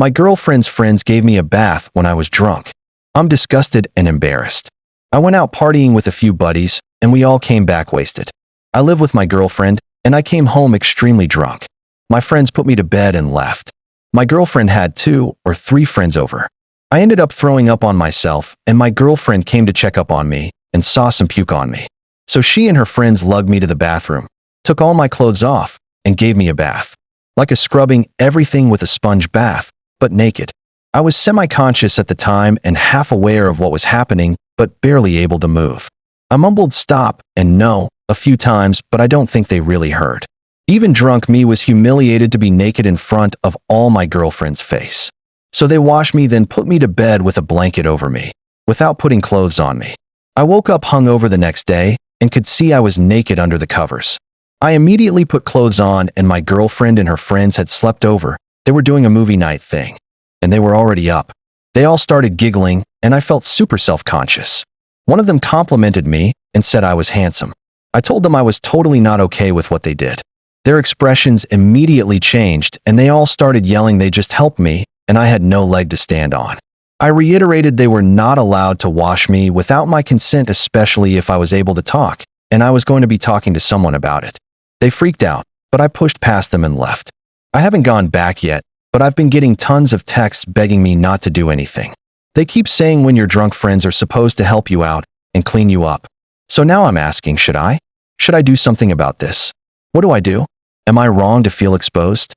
My girlfriend's friends gave me a bath when I was drunk. I'm disgusted and embarrassed. I went out partying with a few buddies, and we all came back wasted. I live with my girlfriend, and I came home extremely drunk. My friends put me to bed and left. My girlfriend had 2 or 3 friends over. I ended up throwing up on myself, and my girlfriend came to check up on me and saw some puke on me. So she and her friends lugged me to the bathroom, took all my clothes off, and gave me a bath. Like a scrubbing, everything with a sponge bath, but naked. I was semi-conscious at the time and half aware of what was happening, but barely able to move. I mumbled stop and no a few times, but I don't think they really heard. Even drunk me was humiliated to be naked in front of all my girlfriend's face. So they washed me, then put me to bed with a blanket over me, without putting clothes on me. I woke up hungover the next day and could see I was naked under the covers. I immediately put clothes on, and my girlfriend and her friends had slept over. They were doing a movie night thing, and they were already up. They all started giggling, and I felt super self-conscious. One of them complimented me and said I was handsome. I told them I was totally not okay with what they did. Their expressions immediately changed, and they all started yelling they just helped me, and I had no leg to stand on. I reiterated they were not allowed to wash me without my consent, especially if I was able to talk, and I was going to be talking to someone about it. They freaked out, but I pushed past them and left. I haven't gone back yet, but I've been getting tons of texts begging me not to do anything. They keep saying when your drunk friends are supposed to help you out and clean you up. So now I'm asking, should I? Should I do something about this? What do I do? Am I wrong to feel exposed?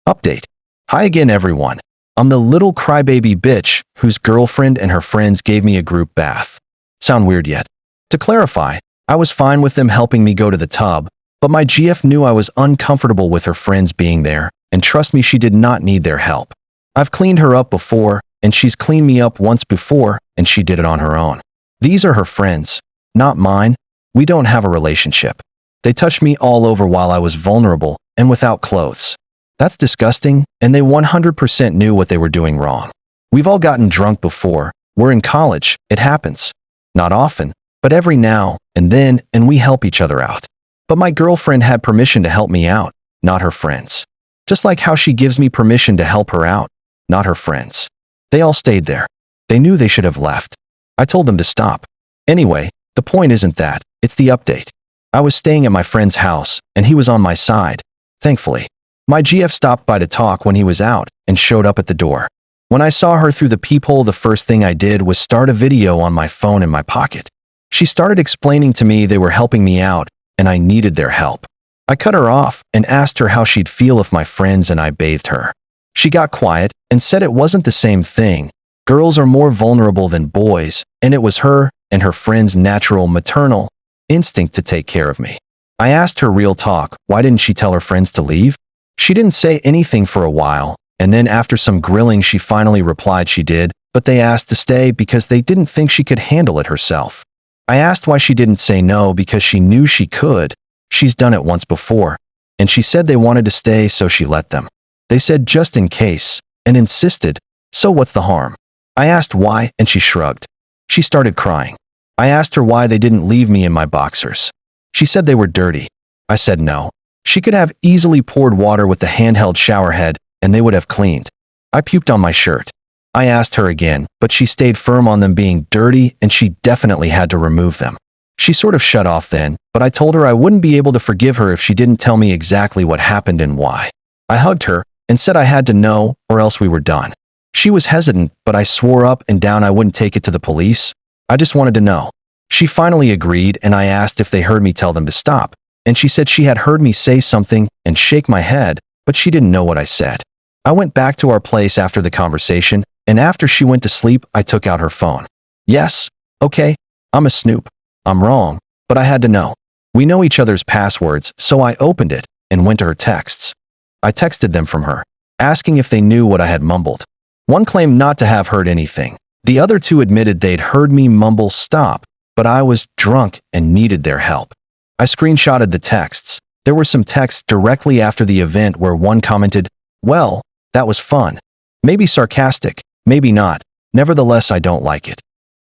Update. Hi again, everyone. I'm the little crybaby bitch whose girlfriend and her friends gave me a group bath. Sound weird yet? To clarify, I was fine with them helping me go to the tub, but my GF knew I was uncomfortable with her friends being there, and trust me, she did not need their help. I've cleaned her up before, and she's cleaned me up once before, and she did it on her own. These are her friends, not mine. We don't have a relationship. They touched me all over while I was vulnerable and without clothes. That's disgusting, and they 100% knew what they were doing wrong. We've all gotten drunk before. We're in college. It happens. Not often, but every now and then, and we help each other out. But my girlfriend had permission to help me out, not her friends. Just like how she gives me permission to help her out, not her friends. They all stayed there. They knew they should have left. I told them to stop. Anyway, the point isn't that, it's the update. I was staying at my friend's house, and he was on my side, thankfully. My GF stopped by to talk when he was out and showed up at the door. When I saw her through the peephole, the first thing I did was start a video on my phone in my pocket. She started explaining to me they were helping me out, and I needed their help. I cut her off and asked her how she'd feel if my friends and I bathed her. She got quiet and said it wasn't the same thing. Girls are more vulnerable than boys, and it was her and her friends' natural maternal instinct to take care of me. I asked her real talk, why didn't she tell her friends to leave? She didn't say anything for a while, and then after some grilling she finally replied she did, but they asked to stay because they didn't think she could handle it herself. I asked why she didn't say no because she knew she could. She's done it once before, and she said they wanted to stay, so she let them. They said just in case, and insisted, so what's the harm? I asked why, and she shrugged. She started crying. I asked her why they didn't leave me in my boxers. She said they were dirty. I said no. She could have easily poured water with the handheld shower head, and they would have cleaned. I puked on my shirt. I asked her again, but she stayed firm on them being dirty, and she definitely had to remove them. She sort of shut off then, but I told her I wouldn't be able to forgive her if she didn't tell me exactly what happened and why. I hugged her and said I had to know, or else we were done. She was hesitant, but I swore up and down I wouldn't take it to the police. I just wanted to know. She finally agreed, and I asked if they heard me tell them to stop, and she said she had heard me say something and shake my head, but she didn't know what I said. I went back to our place after the conversation, and after she went to sleep, I took out her phone. Yes, okay, I'm a snoop. I'm wrong, but I had to know. We know each other's passwords, so I opened it and went to her texts. I texted them from her, asking if they knew what I had mumbled. One claimed not to have heard anything. The other two admitted they'd heard me mumble stop, but I was drunk and needed their help. I screenshotted the texts. There were some texts directly after the event where one commented, "Well, that was fun." Maybe sarcastic, maybe not. Nevertheless, I don't like it.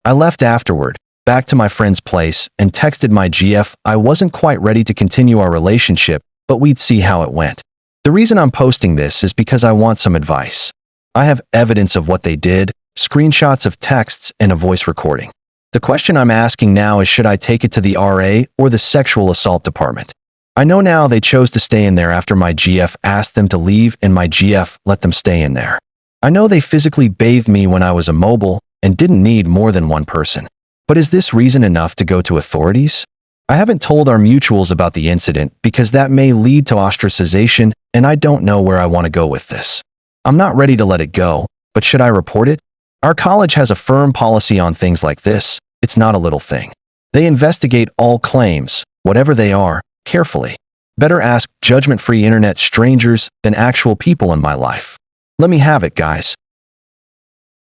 I left afterward, back to my friend's place, and texted my GF I wasn't quite ready to continue our relationship, but we'd see how it went. The reason I'm posting this is because I want some advice. I have evidence of what they did, screenshots of texts, and a voice recording. The question I'm asking now is, should I take it to the RA or the sexual assault department? I know now they chose to stay in there after my GF asked them to leave and my GF let them stay in there. I know they physically bathed me when I was immobile and didn't need more than one person. But is this reason enough to go to authorities? I haven't told our mutuals about the incident because that may lead to ostracization, and I don't know where I want to go with this. I'm not ready to let it go, but should I report it? Our college has a firm policy on things like this. It's not a little thing. They investigate all claims, whatever they are, carefully. Better ask judgment-free internet strangers than actual people in my life. Let me have it, guys.